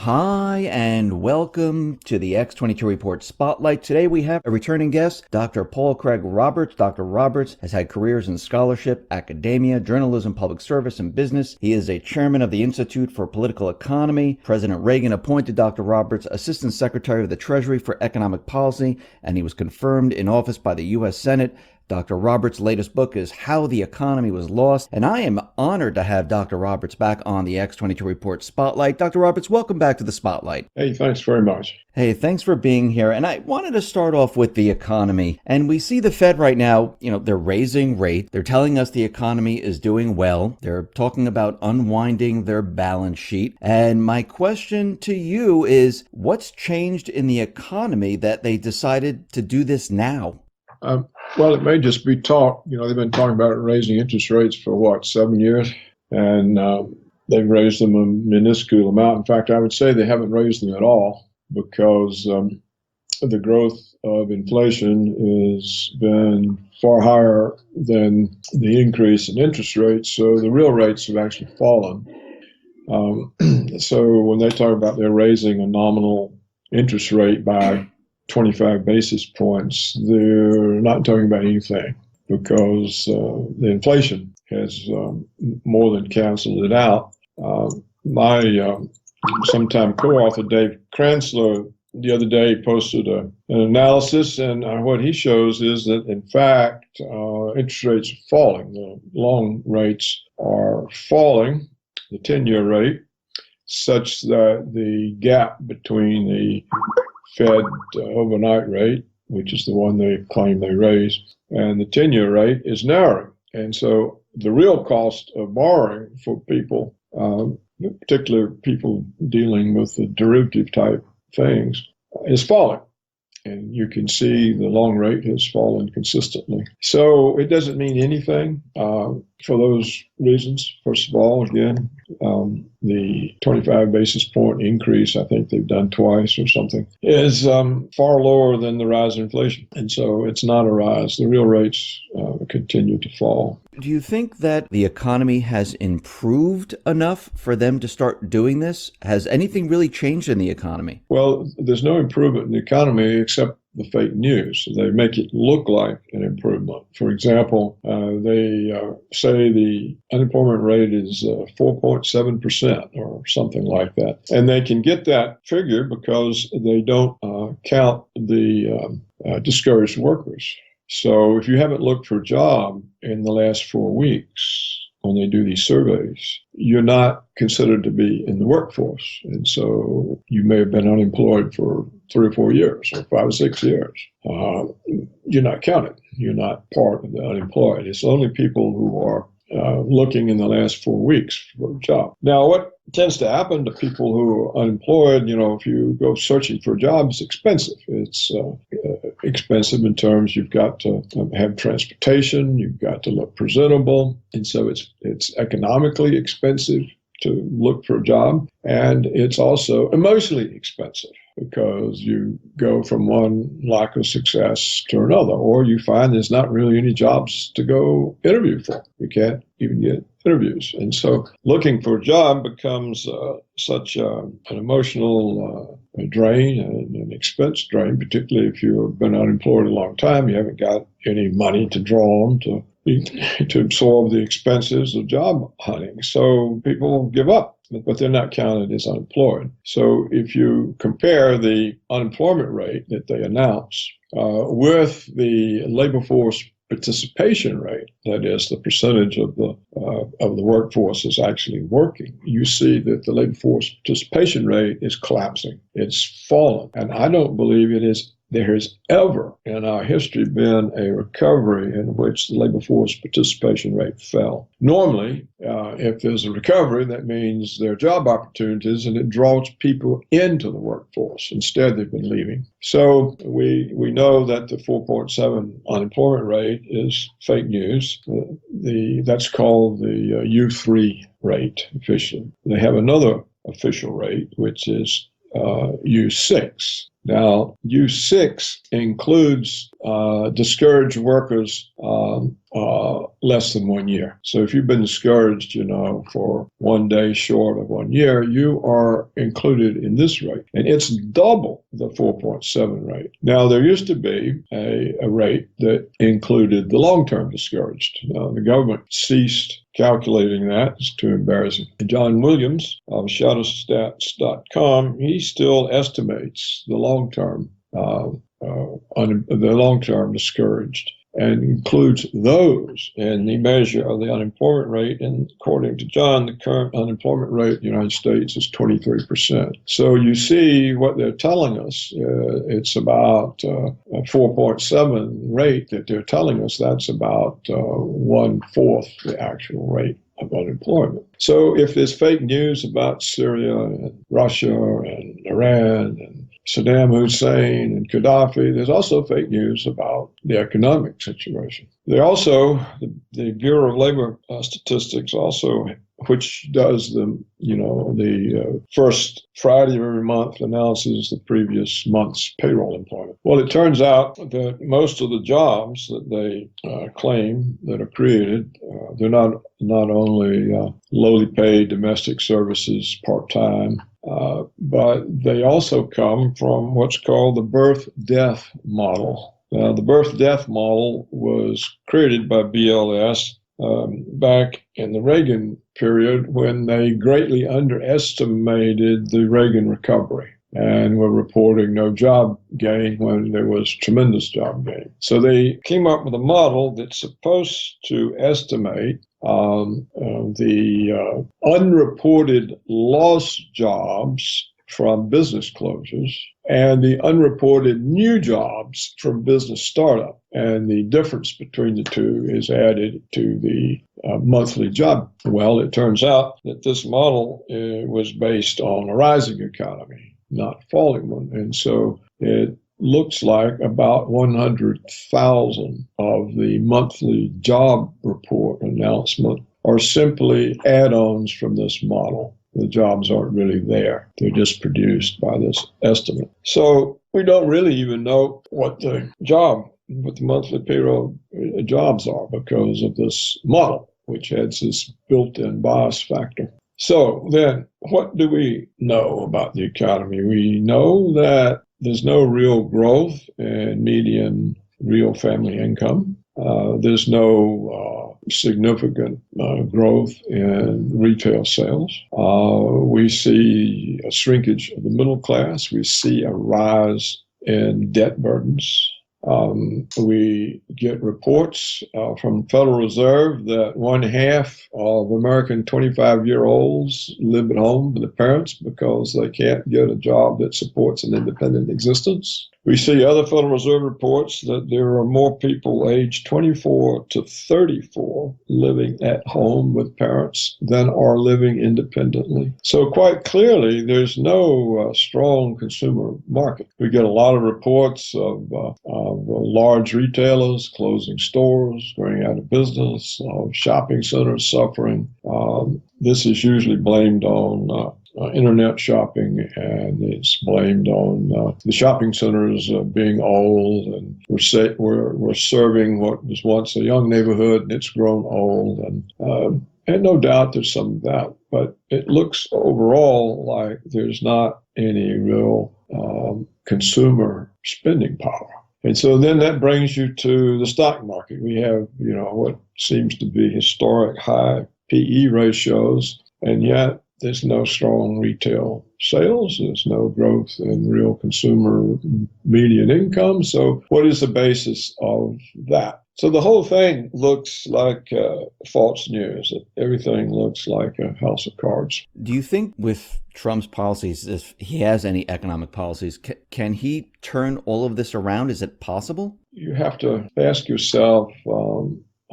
Hi, and welcome to the X22 Report Spotlight. Today we have a returning guest, Dr. Paul Craig Roberts. Dr. Roberts has had careers in scholarship, academia, journalism, public service, and business. He is a chairman of the Institute for Political Economy. President Reagan appointed Dr. Roberts Assistant Secretary of the Treasury for Economic Policy, and he was confirmed in office by the U.S. Senate. Dr. Roberts' latest book is How the Economy Was Lost, and I am honored to have Dr. Roberts back on the X22 Report Spotlight. Dr. Roberts, welcome back to the Spotlight. Hey, thanks very much. Hey, thanks for being here. And I wanted to start off with the economy. And we see the Fed right now, they're raising rates. They're telling us the economy is doing well. They're talking about unwinding their balance sheet. And my question to you is, what's changed in the economy that they decided to do this now? Well, it may just be talk. They've been talking about raising interest rates for 7 years? And they've raised them a minuscule amount. In fact, I would say they haven't raised them at all because the growth of inflation has been far higher than the increase in interest rates. So the real rates have actually fallen. So when they talk about they're raising a nominal interest rate by 25 basis points, they're not talking about anything because the inflation has more than canceled it out. My sometime co-author, Dave Kranzler, the other day posted an analysis, and what he shows is that, in fact, interest rates are falling. The long rates are falling, the 10-year rate, such that the gap between the Fed overnight rate, which is the one they claim they raised, and the 10-year rate is narrowing. And so the real cost of borrowing for people, particularly people dealing with the derivative type things, is falling. And you can see the long rate has fallen consistently. So it doesn't mean anything for those reasons. First of all, again, the 25 basis point increase, I think they've done twice or something, is far lower than the rise in inflation. And so it's not a rise. The real rates continue to fall. Do you think that the economy has improved enough for them to start doing this? Has anything really changed in the economy? Well, there's no improvement in the economy except the fake news. They make it look like an improvement. For example, they say the unemployment rate is 4.7% or something like that. And they can get that figure because they don't count the discouraged workers. So if you haven't looked for a job in the last 4 weeks, when they do these surveys, you're not considered to be in the workforce. And so you may have been unemployed for 3 or 4 years or 5 or 6 years. You're not counted. You're not part of the unemployed. It's only people who are looking in the last 4 weeks for a job. Now, what tends to happen to people who are unemployed, if you go searching for a job, it's expensive. It's expensive in terms you've got to have transportation, you've got to look presentable, and so it's economically expensive to look for a job, and it's also emotionally expensive because you go from one lack of success to another, or you find there's not really any jobs to go interview for. You can't even get interviews. And so looking for a job becomes such an emotional drain and an expense drain, particularly if you've been unemployed a long time, you haven't got any money to draw on to absorb the expenses of job hunting. So people give up, but they're not counted as unemployed. So if you compare the unemployment rate that they announce with the labor force participation rate, that is the percentage of the workforce is actually working, you see that the labor force participation rate is collapsing. It's fallen. And I don't believe there has ever in our history been a recovery in which the labor force participation rate fell. Normally, if there's a recovery, that means there are job opportunities and it draws people into the workforce. Instead, they've been leaving. So we know that the 4.7 unemployment rate is fake news. That's called the U3 rate officially. They have another official rate, which is U6. Now, U6 includes discouraged workers less than 1 year. So if you've been discouraged, for 1 day short of 1 year, you are included in this rate. And it's double the 4.7 rate. Now, there used to be a rate that included the long-term discouraged. Now, the government ceased calculating that. It's too embarrassing. John Williams of shadowstats.com, he still estimates the long-term discouraged, and includes those in the measure of the unemployment rate. And according to John, the current unemployment rate in the United States is 23%. So you see what they're telling us. It's about a 4.7 rate that they're telling us. That's about 1/4 the actual rate of unemployment. So if there's fake news about Syria and Russia and Iran and Saddam Hussein and Gaddafi, there's also fake news about the economic situation. The Bureau of Labor Statistics also, which does the first Friday of every month, announces the previous month's payroll employment. Well, it turns out that most of the jobs that they claim that are created, they're not only lowly paid domestic services part-time, but they also come from what's called the birth-death model. The birth-death model was created by BLS back in the Reagan period when they greatly underestimated the Reagan recovery and were reporting no job gain when there was tremendous job gain. So they came up with a model that's supposed to estimate the unreported lost jobs from business closures and the unreported new jobs from business startup. And the difference between the two is added to the monthly job. Well, it turns out that this model was based on a rising economy, not falling one. And so it looks like about 100,000 of the monthly job report announcement are simply add-ons from this model. The jobs aren't really there. They're just produced by this estimate. So we don't really even know what the monthly payroll jobs are because of this model, which has this built-in bias factor. So then, what do we know about the economy? We know that there's no real growth in median real family income. There's no significant growth in retail sales. We see a shrinkage of the middle class. We see a rise in debt burdens. We get reports from the Federal Reserve that 1/2 of American 25-year-olds live at home with their parents because they can't get a job that supports an independent existence. We see other Federal Reserve reports that there are more people aged 24 to 34 living at home with parents than are living independently. So quite clearly, there's no strong consumer market. We get a lot of reports of large retailers closing stores, going out of business, of shopping centers suffering. This is usually blamed on internet shopping, and it's blamed on the shopping centers being old, and we're serving what was once a young neighborhood, and it's grown old, and no doubt there's some of that, but it looks overall like there's not any real consumer spending power. And so then that brings you to the stock market. We have, what seems to be historic high PE ratios, and yet there's no strong retail sales. There's no growth in real consumer median income. So what is the basis of that? So the whole thing looks like false news. Everything looks like a house of cards. Do you think with Trump's policies, if he has any economic policies, can he turn all of this around? Is it possible? You have to ask yourself,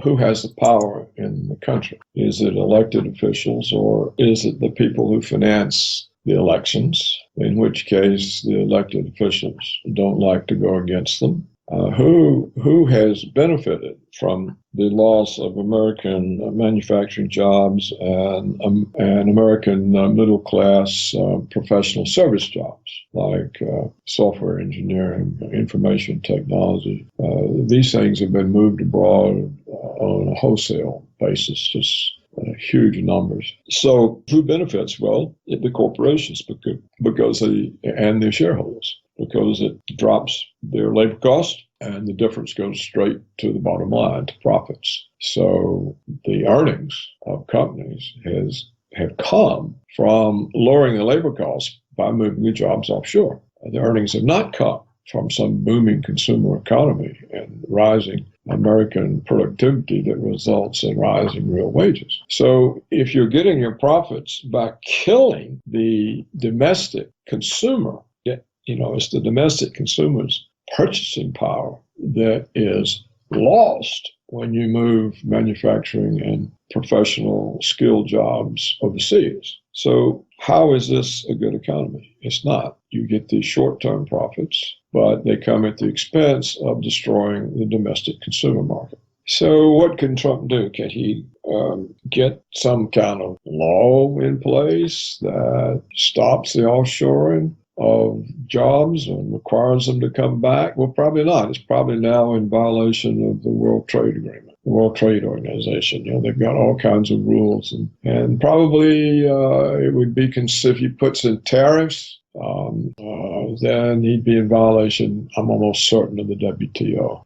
who has the power in the country? Is it elected officials, or is it the people who finance the elections, in which case the elected officials don't like to go against them? Who has benefited from the loss of American manufacturing jobs and American middle class professional service jobs like software engineering, information technology? These things have been moved abroad on a wholesale basis, just huge numbers. So who benefits? Well, the corporations because and their shareholders, because it drops their labor cost and the difference goes straight to the bottom line, to profits. So the earnings of companies have come from lowering the labor costs by moving the jobs offshore. The earnings have not come from some booming consumer economy and rising American productivity that results in rising real wages. So if you're getting your profits by killing the domestic consumer, it's the domestic consumer's purchasing power that is lost when you move manufacturing and professional skill jobs overseas. So how is this a good economy? It's not. You get these short-term profits, but they come at the expense of destroying the domestic consumer market. So what can Trump do? Can he get some kind of law in place that stops the offshoring of jobs and requires them to come back? Well, probably not. It's probably now in violation of the World Trade Agreement, the World Trade Organization. They've got all kinds of rules, and probably it would be if he puts in tariffs, then he'd be in violation, I'm almost certain, of the WTO.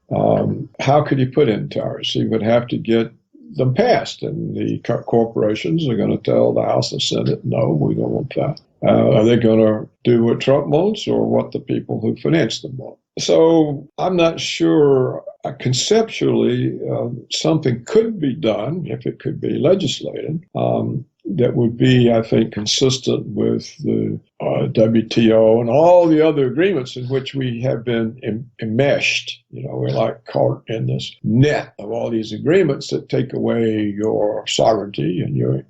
How could he put in tariffs? He would have to get them passed, and the corporations are going to tell the House and Senate, no, we don't want that. Are they going to do what Trump wants or what the people who finance them want? So I'm not sure. Conceptually, something could be done if it could be legislated. That would be, I think, consistent with the WTO and all the other agreements in which we have been enmeshed. We're like caught in this net of all these agreements that take away your sovereignty and your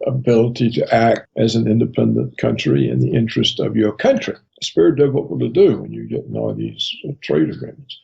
ability to act as an independent country in the interest of your country. It's very difficult to do when you get in all these trade agreements.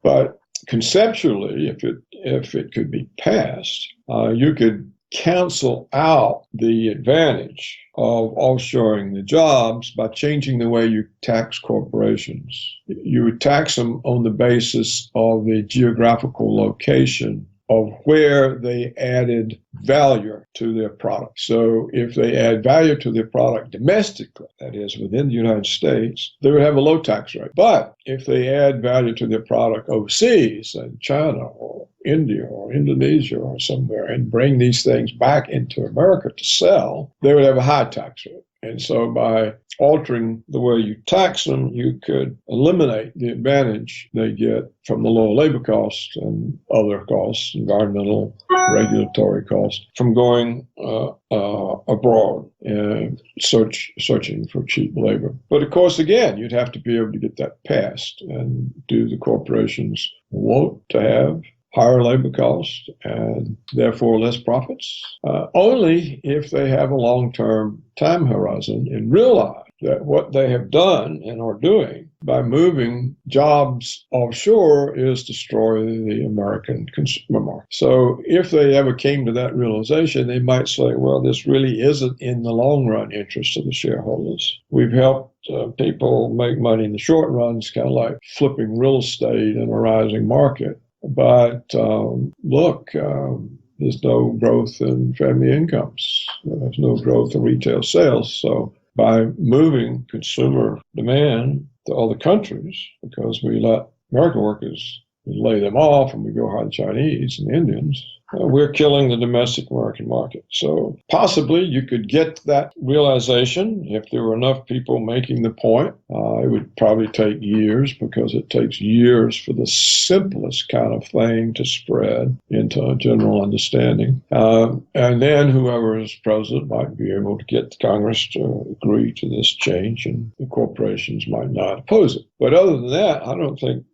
But conceptually, if it could be passed, you could cancel out the advantage of offshoring the jobs by changing the way you tax corporations. You would tax them on the basis of the geographical location of where they added value to their product. So if they add value to their product domestically, that is within the United States, they would have a low tax rate. But if they add value to their product overseas, in China or India or Indonesia or somewhere, and bring these things back into America to sell, they would have a high tax rate. And so by altering the way you tax them, you could eliminate the advantage they get from the lower labor costs and other costs, environmental, regulatory costs, from going abroad and searching for cheap labor. But of course, again, you'd have to be able to get that passed. And do the corporations want to have higher labor costs and therefore less profits? Only if they have a long-term time horizon and realize that what they have done and are doing by moving jobs offshore is destroy the American consumer market. So if they ever came to that realization, they might say, well, this really isn't in the long run interest of the shareholders. We've helped people make money in the short run. It's kind of like flipping real estate in a rising market. But look, there's no growth in family incomes. There's no growth in retail sales. So by moving consumer demand to other countries, because we let American workers, we lay them off and we go hire the Chinese and Indians, we're killing the domestic American market. So possibly you could get that realization if there were enough people making the point. It would probably take years, because it takes years for the simplest kind of thing to spread into a general understanding. And then whoever is president might be able to get Congress to agree to this change, and the corporations might not oppose it. But other than that, I don't think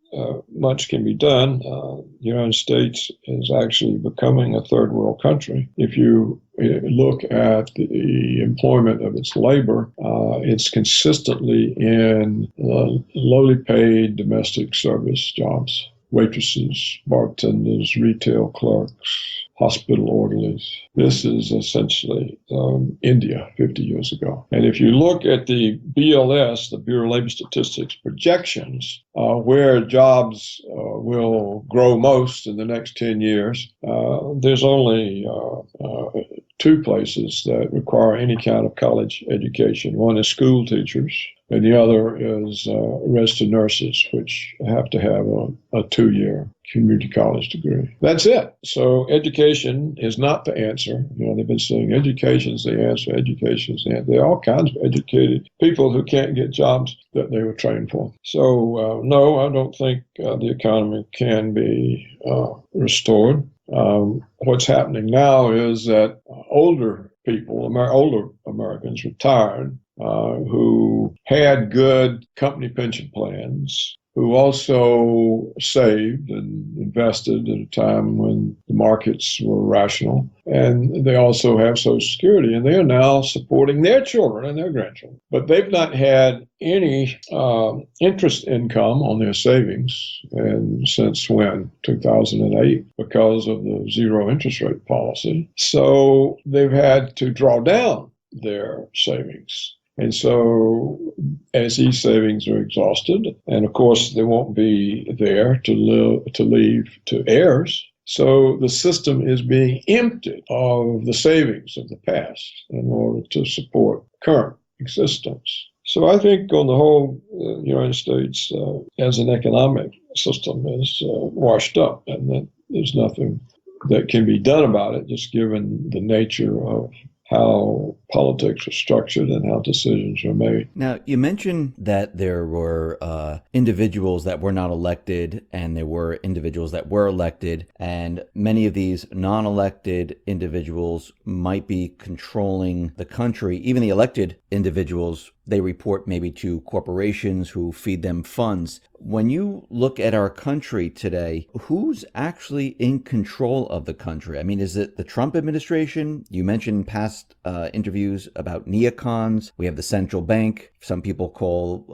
much can be done. The United States is actually becoming a third world country. If you look at the employment of its labor, it's consistently in lowly paid domestic service jobs. Waitresses, bartenders, retail clerks, hospital orderlies. This is essentially India 50 years ago. And if you look at the BLS, the Bureau of Labor Statistics projections, where jobs will grow most in the next 10 years, there's only two places that require any kind of college education. One is school teachers, and the other is registered nurses, which have to have a 2-year community college degree. That's it. So education is not the answer. They've been saying education is the answer, education is the answer. There are all kinds of educated people who can't get jobs that they were trained for. So no, I don't think the economy can be restored. What's happening now is that older people, older Americans, retired, who had good company pension plans, who also saved and invested at a time when the markets were rational. And they also have Social Security, and they are now supporting their children and their grandchildren. But they've not had any interest income on their savings and since when? 2008, because of the zero interest rate policy. So they've had to draw down their savings. And so as these savings are exhausted, and of course they won't be there to leave to heirs, so the system is being emptied of the savings of the past in order to support current existence. So I think on the whole, the United States as an economic system is washed up, and that there's nothing that can be done about it, just given the nature of how politics are structured and how decisions are made. Now, you mentioned that there were individuals that were not elected and there were individuals that were elected, and many of these non-elected individuals might be controlling the country. Even the elected individuals, they report maybe to corporations who feed them funds. When you look at our country today, who's actually in control of the country? I mean, is it the Trump administration? You mentioned past interviews about neocons. We have the central bank. Some people call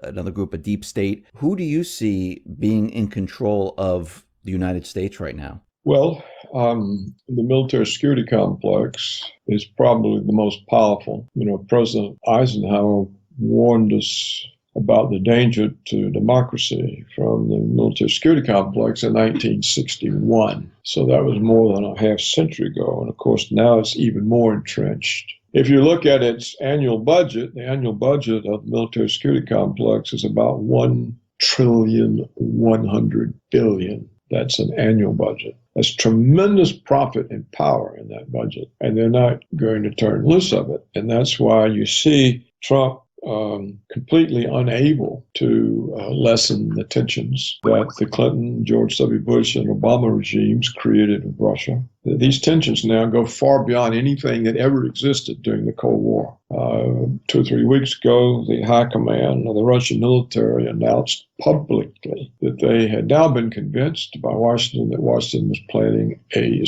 another group a deep state. Who do you see being in control of the United States right now? Well, the military security complex is probably the most powerful. President Eisenhower warned us about the danger to democracy from the military security complex in 1961. So that was more than a half century ago. And of course, now it's even more entrenched. If you look at its annual budget, the annual budget of the military security complex is about $1.1 trillion. That's an annual budget. There's tremendous profit and power in that budget, and they're not going to turn loose of it. And that's why you see Trump completely unable to lessen the tensions that the Clinton, George W. Bush, and Obama regimes created with Russia. These tensions now go far beyond anything that ever existed during the Cold War. 2 or 3 weeks ago, the high command of the Russian military announced publicly that they had now been convinced by Washington that Washington was planning a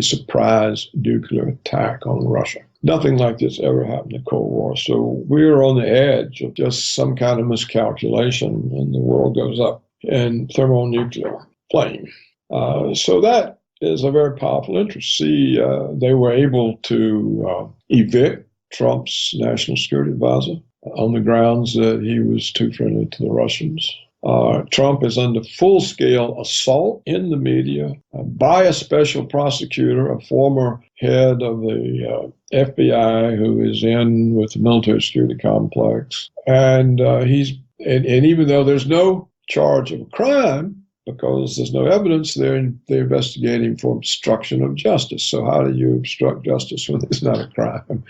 surprise nuclear attack on Russia. Nothing like this ever happened in the Cold War. So we're on the edge of just some kind of miscalculation, and the world goes up in thermonuclear flame. So that is a very powerful interest. See, they were able to evict Trump's national security advisor on the grounds that he was too friendly to the Russians. Trump is under full-scale assault in the media by a special prosecutor, a former head of the FBI who is in with the military security complex. And even though there's no charge of a crime, because there's no evidence, they're investigating for obstruction of justice. So how do you obstruct justice when it's not a crime?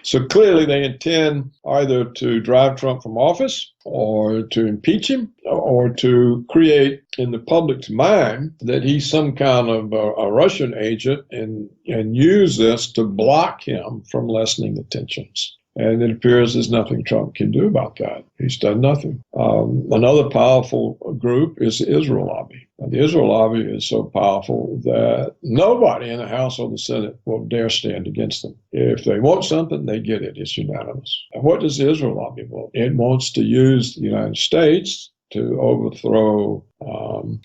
So clearly they intend either to drive Trump from office or to impeach him or to create in the public's mind that he's some kind of a Russian agent and use this to block him from lessening the tensions. And it appears there's nothing Trump can do about that. He's done nothing. Another powerful group is the Israel lobby. And the Israel lobby is so powerful that nobody in the House or the Senate will dare stand against them. If they want something, they get it. It's unanimous. And what does the Israel lobby want? It wants to use the United States to overthrow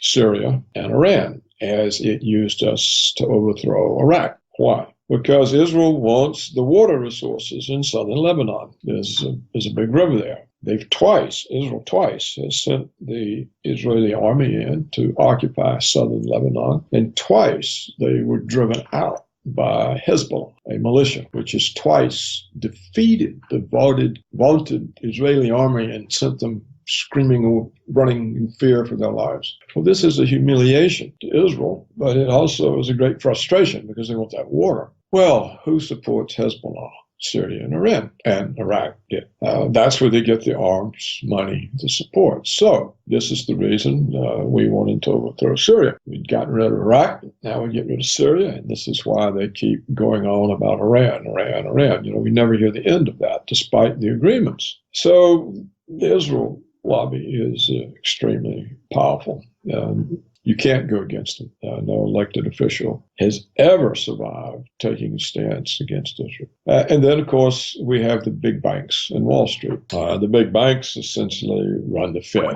Syria and Iran, as it used us to overthrow Iraq. Why? Because Israel wants the water resources in southern Lebanon. There's a big river there. Israel twice has sent the Israeli army in to occupy southern Lebanon, and twice they were driven out by Hezbollah, a militia, which has twice defeated the vaunted Israeli army and sent them screaming or running in fear for their lives. Well, this is a humiliation to Israel, but it also is a great frustration because they want that water. Well, who supports Hezbollah? Syria and Iran and Iraq. That's where they get the arms, money, the support. So this is the reason we wanted to overthrow Syria. We'd gotten rid of Iraq, now we get rid of Syria, and this is why they keep going on about Iran. We never hear the end of that, despite the agreements. So the Israel lobby is extremely powerful. You can't go against them. No elected official has ever survived taking a stance against Israel. And then, of course, we have the big banks and Wall Street. The big banks essentially run the Fed.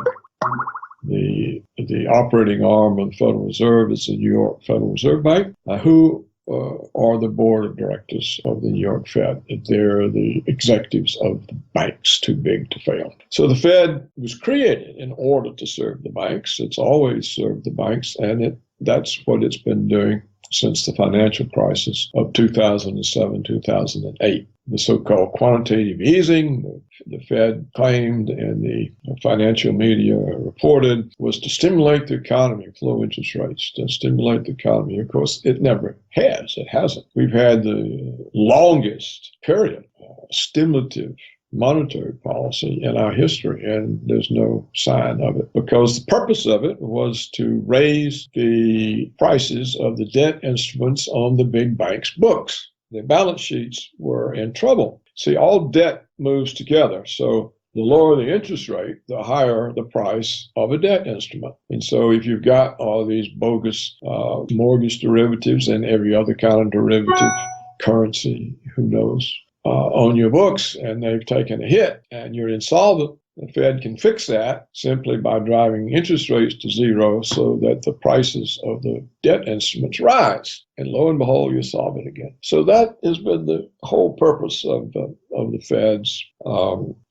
The operating arm of the Federal Reserve is the New York Federal Reserve Bank, who are the board of directors of the New York Fed. They're the executives of the banks, too big to fail. So the Fed was created in order to serve the banks. It's always served the banks, and that's what it's been doing since the financial crisis of 2007, 2008. The so-called quantitative easing, the Fed claimed and the financial media reported, was to stimulate the economy with low interest rates, to stimulate the economy. Of course, it never has. It hasn't. We've had the longest period stimulative monetary policy in our history, and there's no sign of it, because the purpose of it was to raise the prices of the debt instruments on the big banks' books. Their balance sheets were in trouble. See, all debt moves together. So the lower the interest rate, the higher the price of a debt instrument. And so if you've got all these bogus mortgage derivatives and every other kind of derivative, currency, who knows, on your books, and they've taken a hit and you're insolvent, the Fed can fix that simply by driving interest rates to zero so that the prices of the debt instruments rise. And lo and behold, you're solvent again. So that has been the whole purpose of the Fed's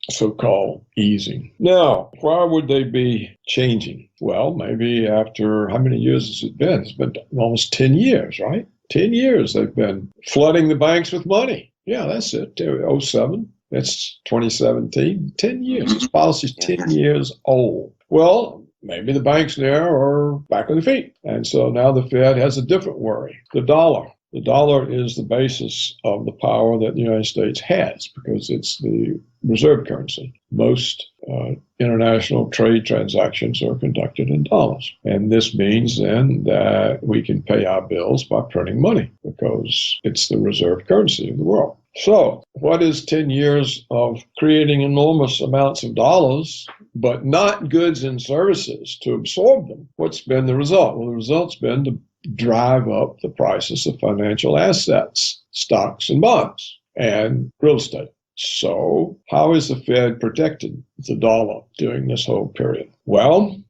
so-called easing. Now, why would they be changing? Well, maybe after, how many years has it been? It's been almost 10 years, right? 10 years they've been flooding the banks with money. Yeah, that's it. 07. That's 2017. 10 years. This policy's 10 years old. Well, maybe the banks there are back on their feet. And so now the Fed has a different worry. The dollar. The dollar is the basis of the power that the United States has because it's the reserve currency. Most international trade transactions are conducted in dollars. And this means then that we can pay our bills by printing money because it's the reserve currency of the world. So what is 10 years of creating enormous amounts of dollars, but not goods and services to absorb them? What's been the result? Well, the result's been to drive up the prices of financial assets, stocks and bonds, and real estate. So how is the Fed protected the dollar during this whole period? Well,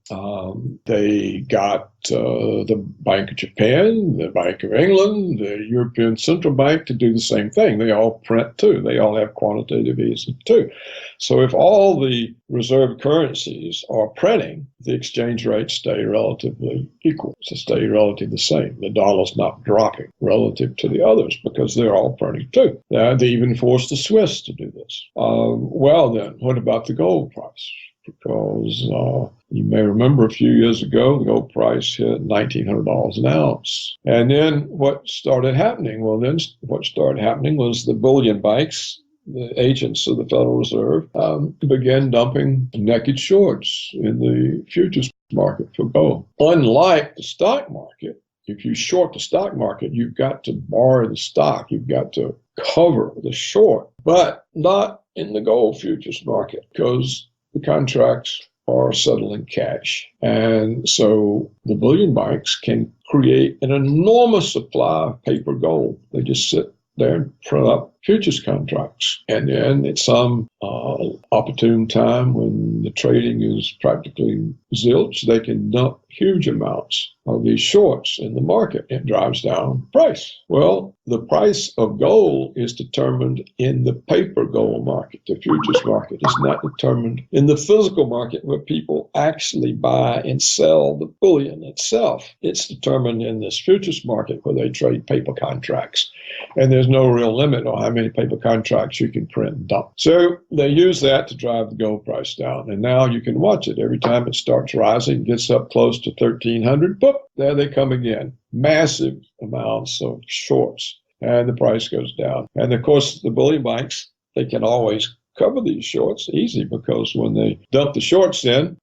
they got the Bank of Japan, the Bank of England, the European Central Bank to do the same thing. They all print too. They all have quantitative easing too. So if all the reserve currencies are printing, the exchange rates stay relatively equal, to stay relatively the same. The dollar's not dropping relative to the others because they're all printing too. They even forced the Swiss to do this. Well then, what about the gold price? Because you may remember a few years ago, the gold price hit $1,900 an ounce. And then what started happening? Well, then what started happening was the bullion banks, the agents of the Federal Reserve, began dumping naked shorts in the futures market for gold. Unlike the stock market, if you short the stock market, you've got to borrow the stock. You've got to cover the short, but not in the gold futures market because the contracts are settled in cash. And so the bullion banks can create an enormous supply of paper gold. They just sit there and print up futures contracts. And then at some opportune time when the trading is practically zilch, they can dump huge amounts of these shorts in the market. It drives down price. Well, the price of gold is determined in the paper gold market. The futures market is not determined in the physical market where people actually buy and sell the bullion itself. It's determined in this futures market where they trade paper contracts. And there's no real limit on how many paper contracts you can print and dump. So they use that to drive the gold price down. And now you can watch it. Every time it starts rising, gets up close to 1,300, boop, there they come again. Massive amounts of shorts. And the price goes down. And of course, the bullion banks, they can always cover these shorts easy because when they dump the shorts in,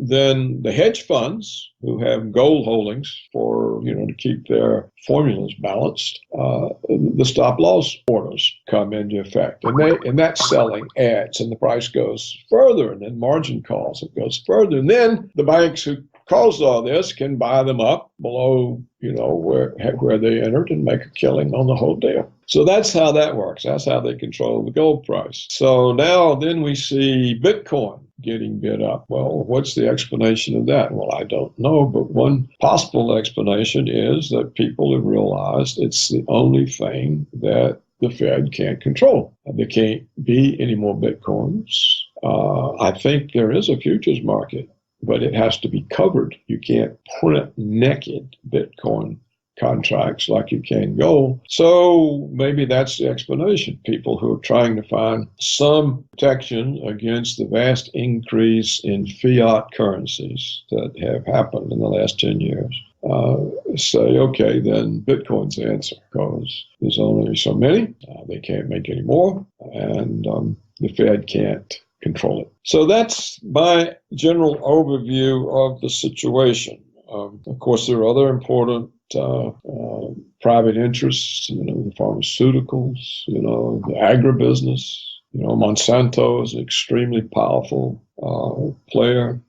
then the hedge funds who have gold holdings for, to keep their formulas balanced, the stop loss orders come into effect. And that selling adds and the price goes further and then margin calls, it goes further. And then the banks who caused all this can buy them up below, where they entered and make a killing on the whole deal. So that's how that works. That's how they control the gold price. So now then we see Bitcoin getting bid up. Well, what's the explanation of that? Well, I don't know, but one possible explanation is that people have realized it's the only thing that the Fed can't control. There can't be any more Bitcoins. I think there is a futures market, but it has to be covered. You can't print naked Bitcoin contracts like you can gold. So maybe that's the explanation. People who are trying to find some protection against the vast increase in fiat currencies that have happened in the last 10 years. Say, okay, then Bitcoin's the answer because there's only so many. They can't make any more, and the Fed can't control it. So that's my general overview of the situation. Of course, there are other important private interests, the pharmaceuticals, the agribusiness. Monsanto is an extremely powerful player.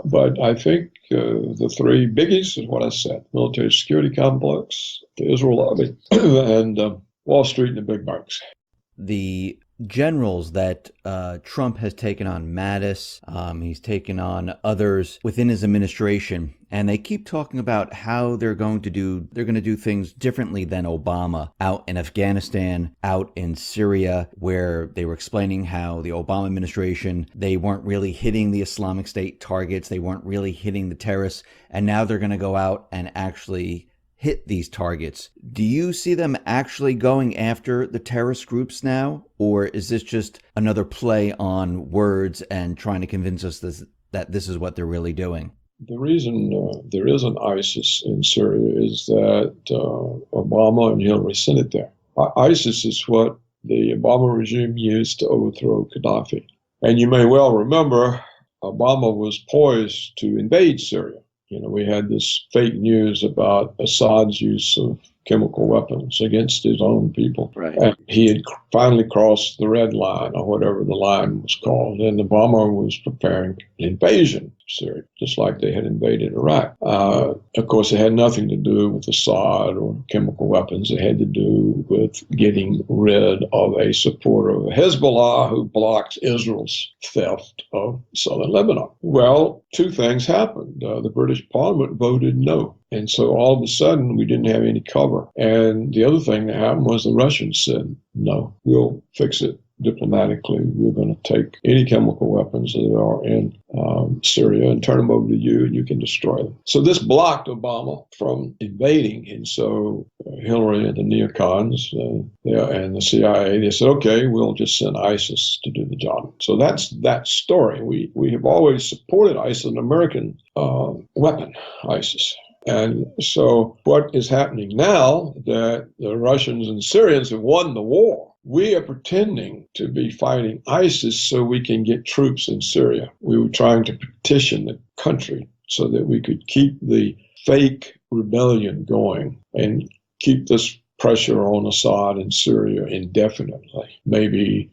But I think the three biggies is what I said: military security complex, the Israel lobby, and Wall Street and the big banks. The generals that Trump has taken on, Mattis, he's taken on others within his administration, and they keep talking about how they're going to do things differently than Obama out in Afghanistan, out in Syria, where they were explaining how the Obama administration, they weren't really hitting the Islamic State targets, they weren't really hitting the terrorists, and now they're going to go out and actually hit these targets. Do you see them actually going after the terrorist groups now? Or is this just another play on words and trying to convince us that this is what they're really doing? The reason there is an ISIS in Syria is that Obama and Hillary sent it there. ISIS is what the Obama regime used to overthrow Gaddafi. And you may well remember Obama was poised to invade Syria. We had this fake news about Assad's use of chemical weapons against his own people. Right. And he had finally crossed the red line, or whatever the line was called. And Obama was preparing an invasion of Syria, just like they had invaded Iraq. Of course, it had nothing to do with Assad or chemical weapons. It had to do with getting rid of a supporter of Hezbollah who blocks Israel's theft of southern Lebanon. Well, two things happened. The British Parliament voted no. And so all of a sudden, we didn't have any cover. And the other thing that happened was the Russians said, no, we'll fix it diplomatically. We're going to take any chemical weapons that are in Syria and turn them over to you, and you can destroy them. So this blocked Obama from invading. And so Hillary and the neocons and the CIA, they said, okay, we'll just send ISIS to do the job. So that's that story. We have always supported ISIS, an American weapon, ISIS. And so what is happening now that the Russians and Syrians have won the war, we are pretending to be fighting ISIS so we can get troops in Syria. We were trying to petition the country so that we could keep the fake rebellion going and keep this pressure on Assad and Syria indefinitely. Maybe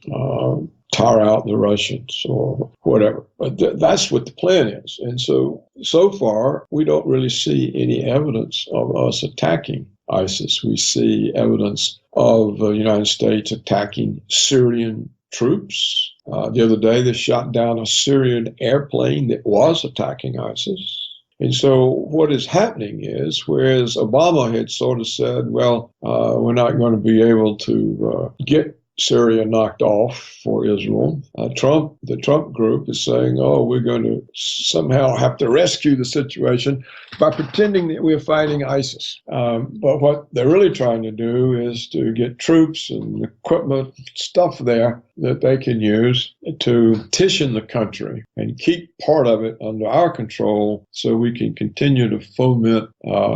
tire out the Russians or whatever. But that's what the plan is. And so far, we don't really see any evidence of us attacking ISIS. We see evidence of the United States attacking Syrian troops. The other day, they shot down a Syrian airplane that was attacking ISIS. And so what is happening is, whereas Obama had sort of said, well, we're not going to be able to get Syria knocked off for Israel. The Trump group is saying, oh, we're going to somehow have to rescue the situation by pretending that we're fighting ISIS. But what they're really trying to do is to get troops and equipment, stuff there that they can use to petition the country and keep part of it under our control so we can continue to foment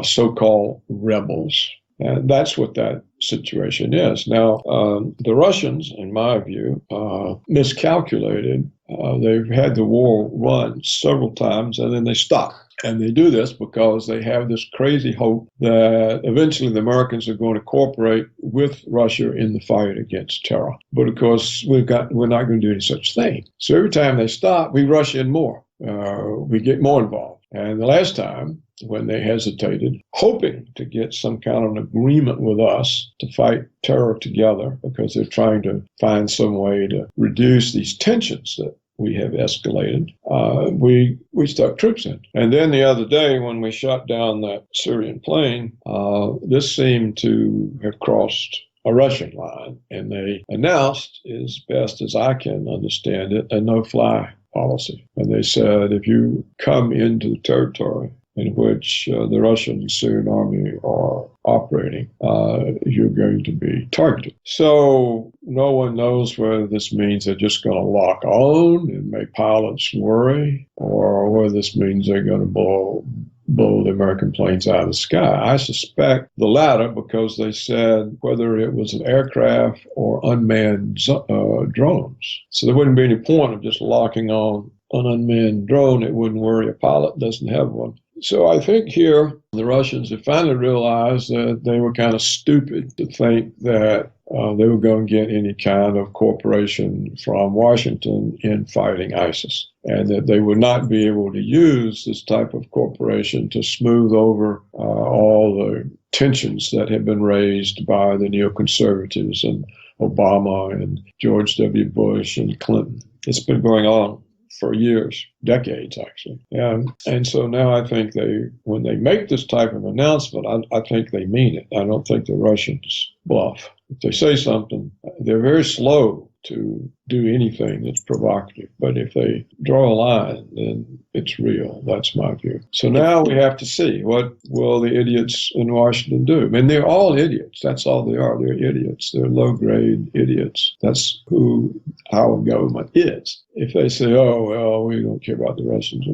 so-called rebels. And that's what that situation is. Now, the Russians, in my view, miscalculated. They've had the war run several times, and then they stop. And they do this because they have this crazy hope that eventually the Americans are going to cooperate with Russia in the fight against terror. But of course, we're not going to do any such thing. So every time they stop, we rush in more. We get more involved. And the last time, when they hesitated, hoping to get some kind of an agreement with us to fight terror together, because they're trying to find some way to reduce these tensions that we have escalated, we stuck troops in. And then the other day, when we shot down that Syrian plane, this seemed to have crossed a Russian line. And they announced, as best as I can understand it, a no-fly policy. And they said, if you come into the territory in which the Russian and Syrian army are operating, you're going to be targeted. So no one knows whether this means they're just going to lock on and make pilots worry, or whether this means they're going to blow the American planes out of the sky. I suspect the latter, because they said whether it was an aircraft or unmanned drones. So there wouldn't be any point of just locking on an unmanned drone. It wouldn't worry a pilot doesn't have one. So I think here the Russians have finally realized that they were kind of stupid to think that they were going to get any kind of cooperation from Washington in fighting ISIS, and that they would not be able to use this type of cooperation to smooth over all the tensions that have been raised by the neoconservatives and Obama and George W. Bush and Clinton. It's been going on for years, decades, actually. And so now I think when they make this type of announcement, I think they mean it. I don't think the Russians bluff. If they say something, they're very slow to do anything that's provocative. But if they draw a line, then it's real. That's my view. So now we have to see, what will the idiots in Washington do? I mean, they're all idiots. That's all they are. They're idiots. They're low-grade idiots. That's who our government is. If they say, oh, well, we don't care about the Russians,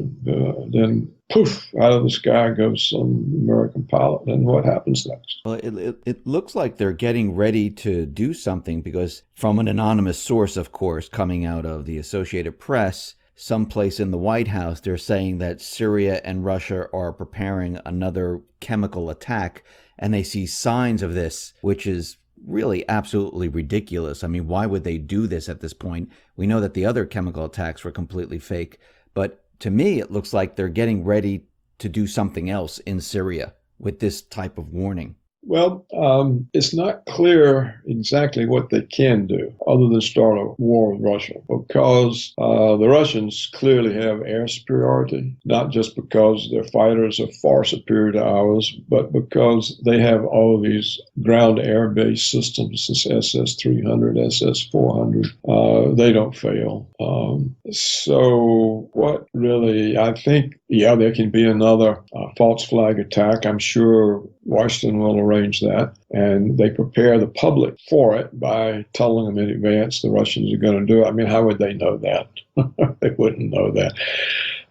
then poof, out of the sky goes some American pilot. Then what happens next? Well, it looks like they're getting ready to do something, because from an anonymous source, of course, coming out of the Associated Press, someplace in the White House, they're saying that Syria and Russia are preparing another chemical attack, and they see signs of this, which is really absolutely ridiculous. I mean, why would they do this at this point? We know that the other chemical attacks were completely fake, but to me, it looks like they're getting ready to do something else in Syria with this type of warning. Well, it's not clear exactly what they can do other than start a war with Russia, because the Russians clearly have air superiority, not just because their fighters are far superior to ours, but because they have all of these ground-air-based systems, this SS-300, SS-400. They don't fail. So what really, I think, there can be another false flag attack. I'm sure Washington will arrange that, and they prepare the public for it by telling them in advance the Russians are going to do it. I mean, how would they know that? They wouldn't know that.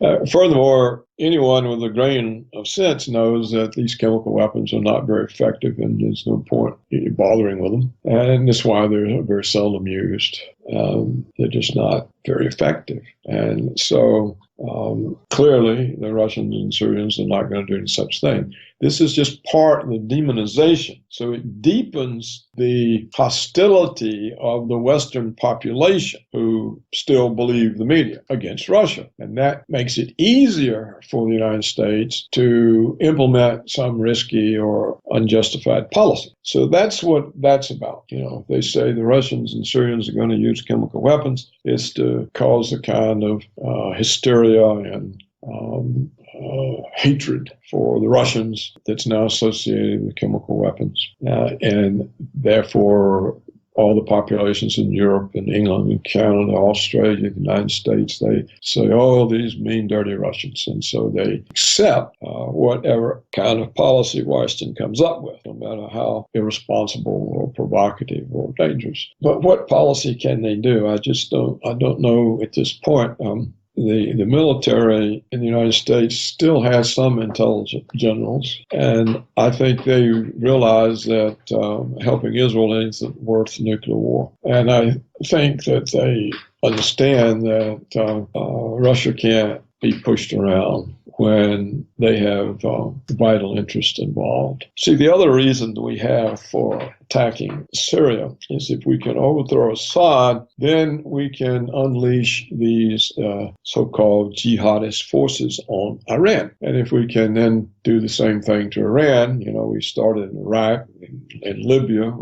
Furthermore, anyone with a grain of sense knows that these chemical weapons are not very effective, and there's no point in bothering with them. And that's why they're very seldom used. They're just not very effective. And so clearly, the Russians and Syrians are not going to do any such thing. This is just part of the demonization. So it deepens the hostility of the Western population who still believe the media against Russia. And that makes it easier for the United States to implement some risky or unjustified policy. So that's what that's about. If they say the Russians and Syrians are going to use chemical weapons, it's to cause a kind of hysteria and hatred for the Russians that's now associated with chemical weapons. And therefore, all the populations in Europe and England and Canada, Australia, the United States, they say, oh, these mean, dirty Russians. And so they accept whatever kind of policy Washington comes up with, no matter how irresponsible or provocative or dangerous. But what policy can they do? I don't know at this point. The military in the United States still has some intelligent generals, and I think they realize that helping Israel isn't worth nuclear war. And I think that they understand that Russia can't be pushed around when they have vital interest involved. See, the other reason we have for attacking Syria is if we can overthrow Assad, then we can unleash these so-called jihadist forces on Iran. And if we can then do the same thing to Iran, we started in Iraq and Libya,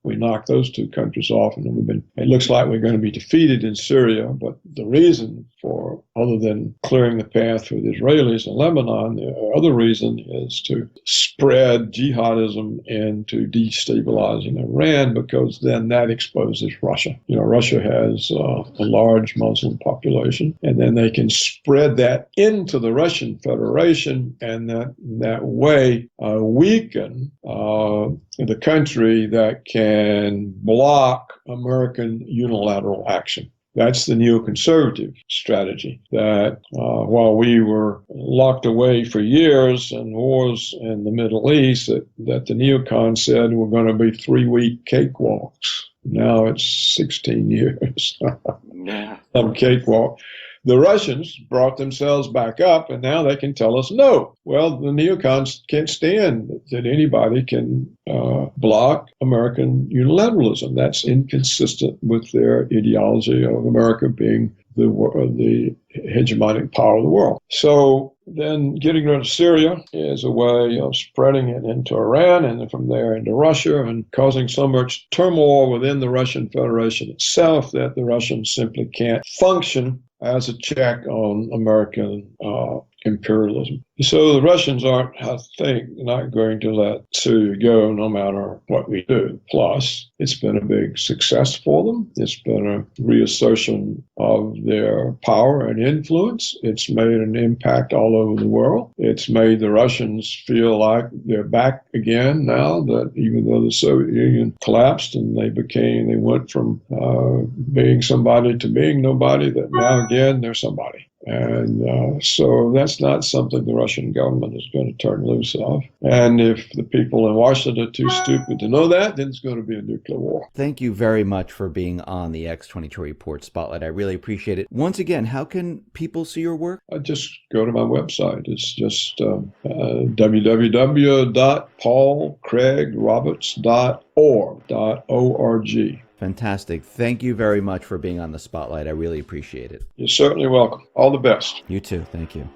we knocked those two countries off, and it looks like we're going to be defeated in Syria. But the reason for, other than clearing the path for the Israelis in Lebanon, the other reason is to spread jihadism into destabilizing Iran, because then that exposes Russia. Russia has a large Muslim population, and then they can spread that into the Russian Federation, and that way weaken the country that can block American unilateral action. That's the neoconservative strategy, that while we were locked away for years in wars in the Middle East, that the neocons said we're going to be 3-week cakewalks. Now it's 16 years. Some cakewalk. The Russians brought themselves back up, and now they can tell us no. Well, the neocons can't stand that anybody can block American unilateralism. That's inconsistent with their ideology of America being the hegemonic power of the world. So then getting rid of Syria is a way of spreading it into Iran, and then from there into Russia, and causing so much turmoil within the Russian Federation itself that the Russians simply can't function as a check on American imperialism. So the Russians aren't, I think, not going to let Syria go no matter what we do. Plus, it's been a big success for them. It's been a reassertion of their power and influence. It's made an impact all over the world. It's made the Russians feel like they're back again now, that even though the Soviet Union collapsed and they went from being somebody to being nobody, that now again they're somebody. And so that's not something the Russian government is going to turn loose of. And if the people in Washington are too stupid to know that, then it's going to be a nuclear war. Thank you very much for being on the X22 Report Spotlight. I really appreciate it. Once again, how can people see your work? Just go to my website. It's just www.paulcraigroberts.org. Fantastic. Thank you very much for being on the Spotlight. I really appreciate it. You're certainly welcome. All the best. You too. Thank you.